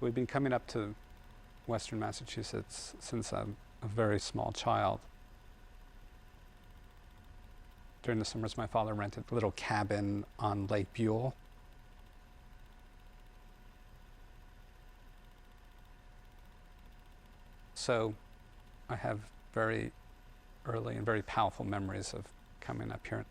We've been coming up to Western Massachusetts since I'm a very small child. During the summers, my father rented a little cabin on Lake Buell. So I have very early and very powerful memories of coming up here.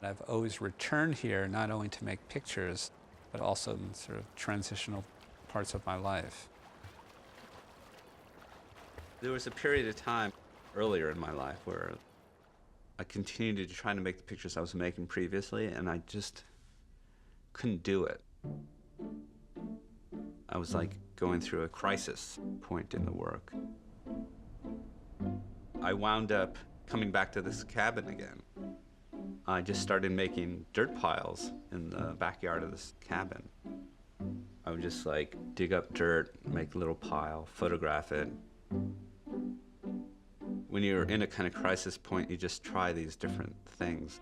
I've always returned here not only to make pictures, but also in sort of transitional parts of my life. There was a period of time earlier in my life where I continued to try to make the pictures I was making previously, and I just couldn't do it. I was like going through a crisis point in the work. I wound up coming back to this cabin again. I just started making dirt piles in the backyard of this cabin. I would just like dig up dirt, make a little pile, photograph it. When you're in a kind of crisis point, you just try these different things.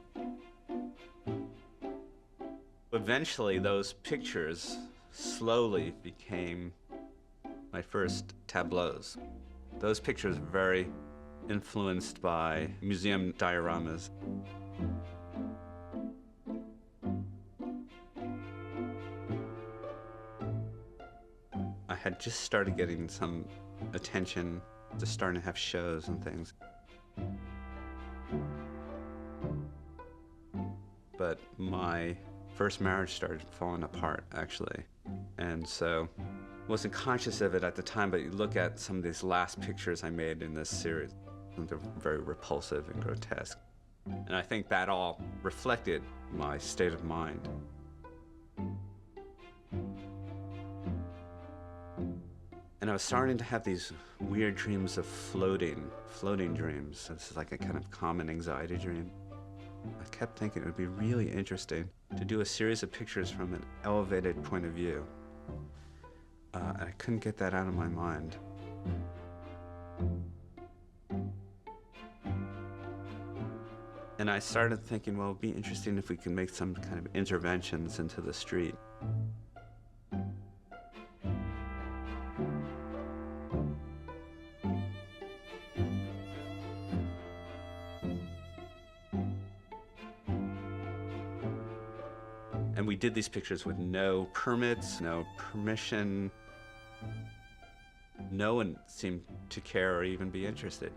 Eventually, those pictures slowly became my first tableaus. Those pictures are very influenced by museum dioramas. I had just started getting some attention, just starting to have shows and things. But my first marriage started falling apart, actually. And so I wasn't conscious of it at the time, but you look at some of these last pictures I made in this series, and they're very repulsive and grotesque. And I think that all reflected my state of mind. And I was starting to have these weird dreams of floating dreams. This is like a kind of common anxiety dream. I kept thinking it would be really interesting to do a series of pictures from an elevated point of view. And I couldn't get that out of my mind. And I started thinking, well, it'd be interesting if we could make some kind of interventions into the street. And we did these pictures with no permits, no permission. No one seemed to care or even be interested.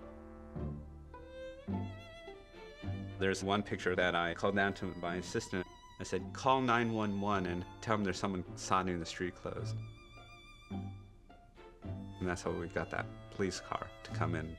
There's one picture that I called down to my assistant. I said, call 911 and tell them there's someone soldering the street closed. And that's how we got that police car to come in.